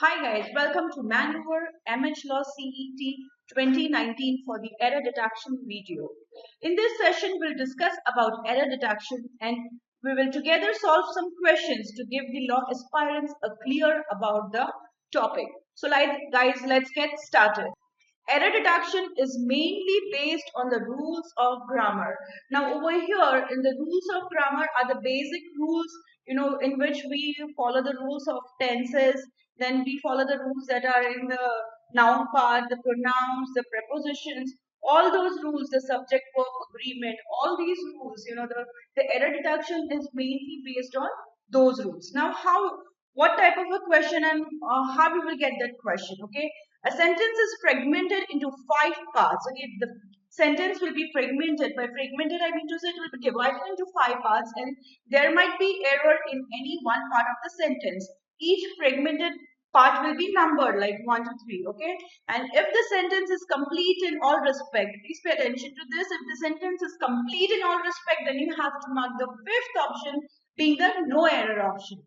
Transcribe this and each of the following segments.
Hi guys, welcome to Manoeuvre MH CET 2019 for the error detection video. In this session, we'll discuss about error detection and we will together solve some questions to give the law aspirants a clear about the topic. So guys, let's get started. Error detection is mainly based on the rules of grammar. Now over here in the rules of grammar are the basic rules, in which we follow the rules of tenses, then we follow the rules that are in the noun part, the pronouns, the prepositions, all those rules, the subject verb agreement, all these rules, the error detection is mainly based on those rules. Now what type of a question and how we will get that question, okay? A sentence is fragmented into 5 parts. Okay, the sentence will be fragmented. By fragmented, I mean to say it will be divided into 5 parts, and there might be error in any one part of the sentence. Each fragmented part will be numbered like 1 to 3. Okay, and if the sentence is complete in all respect, please pay attention to this. If the sentence is complete in all respect, then you have to mark the 5th option being the no error option.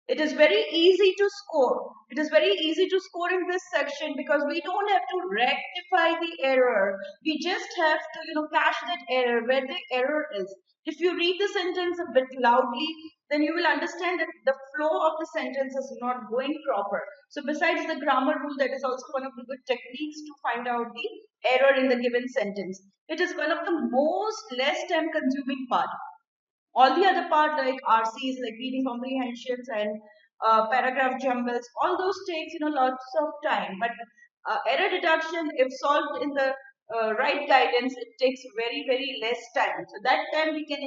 It is very easy to score. It is very easy to score in this section because we don't have to rectify the error. We just have to, catch that error where the error is. If you read the sentence a bit loudly, then you will understand that the flow of the sentence is not going proper. So besides the grammar rule, that is also one of the good techniques to find out the error in the given sentence. It is one of the most less time consuming part. All the other part like RCs, like reading comprehensions and paragraph jumbles, all those takes lots of time. But error detection, if solved in the right guidance, it takes very less time. So that time we can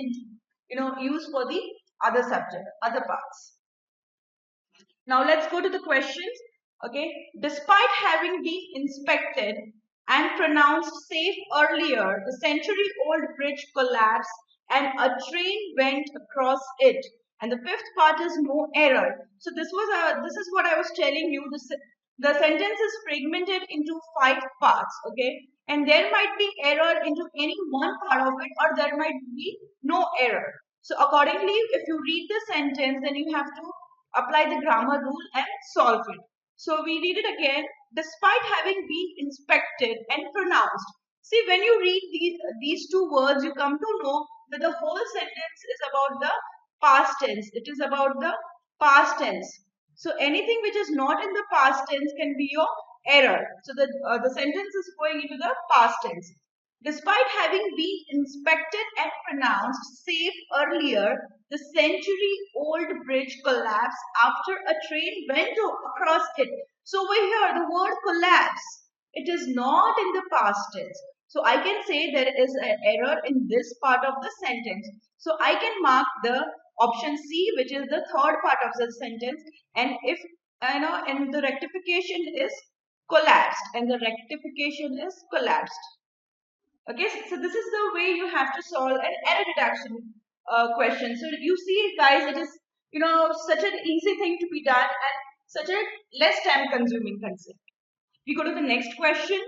use for the other subject, other parts. Now let's go to the questions. Okay, despite having been inspected and pronounced safe earlier, the century-old bridge collapsed and a train went across it. And the 5th part is no error. So this is what I was telling you. The sentence is fragmented into 5 parts. Okay, and there might be error into any one part of it, or there might be no error. So accordingly, if you read the sentence, then you have to apply the grammar rule and solve it. So we read it again. Despite having been inspected and pronounced. See, when you read these 2 words, you come to know that the whole sentence is about the past tense. It is about the past tense. So anything which is not in the past tense can be your error. So the sentence is going into the past tense. Despite having been inspected and pronounced safe earlier, the century-old bridge collapsed after a train went across it. So over here, the word collapse, it is not in the past tense. So I can say there is an error in this part of the sentence. So I can mark the option C, which is the 3rd part of the sentence. And if and the rectification is collapsed, and the rectification is collapsed. Okay, so this is the way you have to solve an error detection question. So you see, guys, it is such an easy thing to be done and such a less time consuming concept. We go to the next question.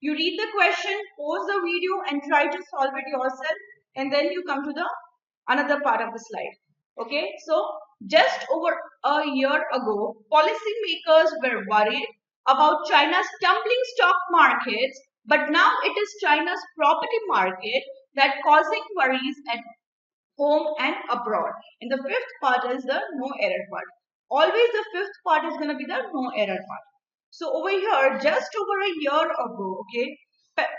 You read the question, pause the video and try to solve it yourself, and then you come to the another part of the slide. Okay, so just over a year ago, policymakers were worried about China's tumbling stock markets, but now it is China's property market that causing worries at home and abroad. And the 5th part is the no error part. Always the 5th part is going to be the no error part. So over here, just over a year ago, okay,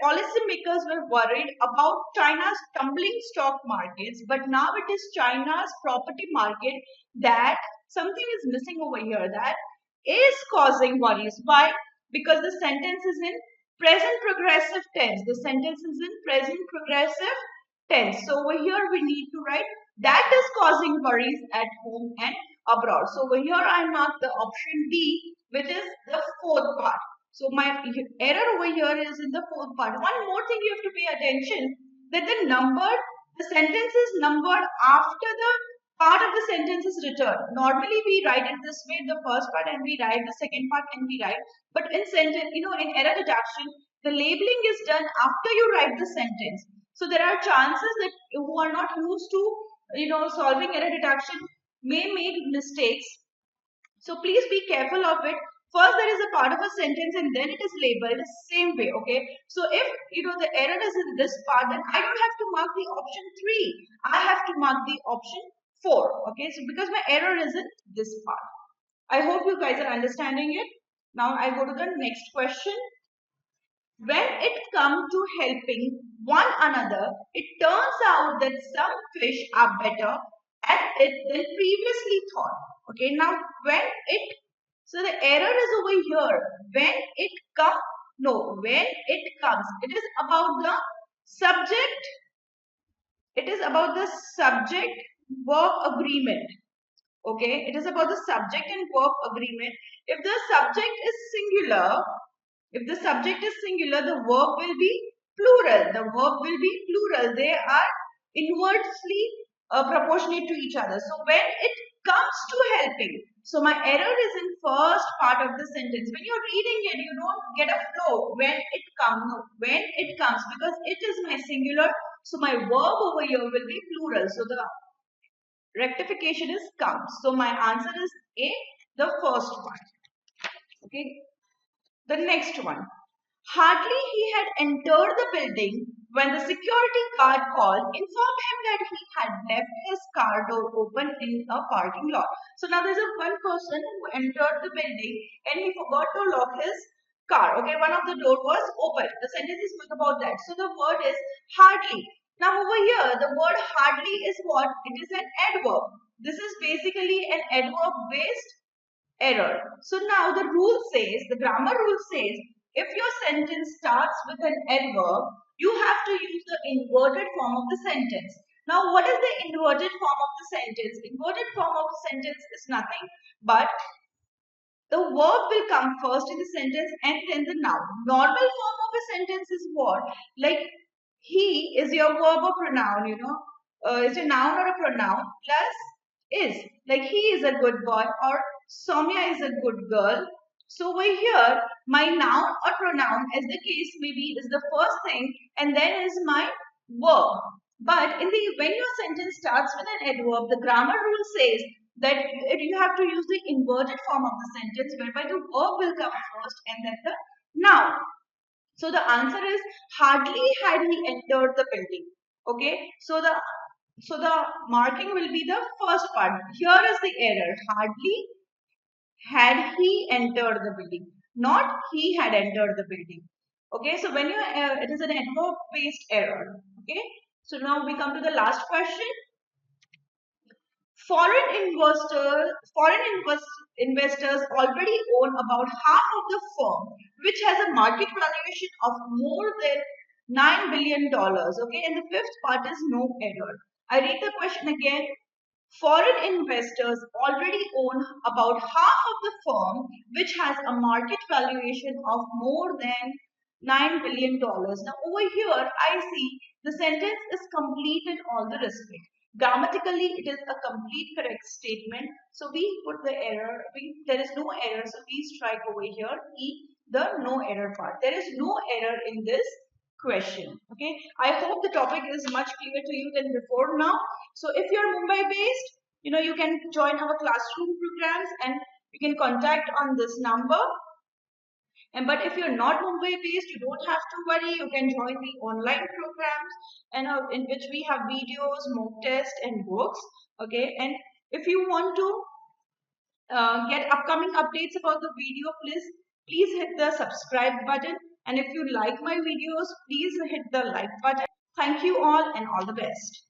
policymakers were worried about China's tumbling stock markets, but now it is China's property market that something is missing over here that is causing worries. Why? Because the sentence is in present progressive tense. The sentence is in present progressive tense. So over here we need to write that is causing worries at home and abroad. So over here I mark the option D, which is the 4th part. So my error over here is in the 4th part. One more thing you have to pay attention, that the sentence is numbered after the part of the sentence is returned. Normally we write it this way, the first part, and we write the second part and we write. But in sentence, in error detection, the labeling is done after you write the sentence. So there are chances that who are not used to solving error detection may make mistakes. So please be careful of it. First, there is a part of a sentence and then it is labeled the same way. Okay. So if the error is in this part, then I don't have to mark the option 3. I have to mark the option 4. Okay. So because my error is in this part. I hope you guys are understanding it. Now I go to the next question. When it comes to helping one another, it turns out that some fish are better at it than previously thought. Okay, now so the error is over here. When it comes, it is about the subject. It is about the subject-verb agreement. Okay, it is about the subject and verb agreement. If the subject is singular, the verb will be plural. They are inversely proportionate to each other. So when it comes to helping, so my error is in first part of the sentence. When you're reading it, you don't get a flow. When it comes, because it is my singular, so my verb over here will be plural. So the rectification is comes. So my answer is A, the first one. Okay. The next one. Hardly he had entered the building when the security guard called, informed him that he had left his car door open in a parking lot. So now there's one person who entered the building and he forgot to lock his car. Okay, one of the door was open. The sentence is about that. So the word is hardly. Now over here, the word hardly is what? It is an adverb. This is basically an adverb based error. So now the grammar rule says, if your sentence starts with an adverb, you have to use the inverted form of the sentence. Now, what is the inverted form of the sentence? Inverted form of the sentence is nothing but the verb will come first in the sentence and then the noun. Normal form of a sentence is what? Like, he is your verb or pronoun, is a noun or a pronoun plus is. Like, he is a good boy or Soumya is a good girl. So over here, my noun or pronoun, as the case may be, is the first thing and then is my verb. But when your sentence starts with an adverb, the grammar rule says that you have to use the inverted form of the sentence, whereby the verb will come first and then the noun. So the answer is hardly had he entered the building. Okay, so the marking will be the first part. Here is the error. Hardly had he entered the building, not he had entered the building. Okay, so when it is an adverb based error. Okay, so now we come to the last question. Foreign investors already own about half of the firm, which has a market valuation of more than $9 billion. Okay, and the fifth part is no error. I read the question again. Foreign investors already own about half of the firm, which has a market valuation of more than $9 billion. Now over here, I see the sentence is complete in all the respects. Grammatically, it is a complete correct statement. So we put the error, there is no error. So we strike over here E, the no error part. There is no error in this question. Okay, I hope the topic is much clearer to you than before now. So if you're Mumbai based, you can join our classroom programs and you can contact on this number. But if you're not Mumbai based, you don't have to worry. You can join the online programs and in which we have videos, mock tests and books. Okay, and if you want to get upcoming updates about the video, please hit the subscribe button. And if you like my videos, please hit the like button. Thank you all and all the best.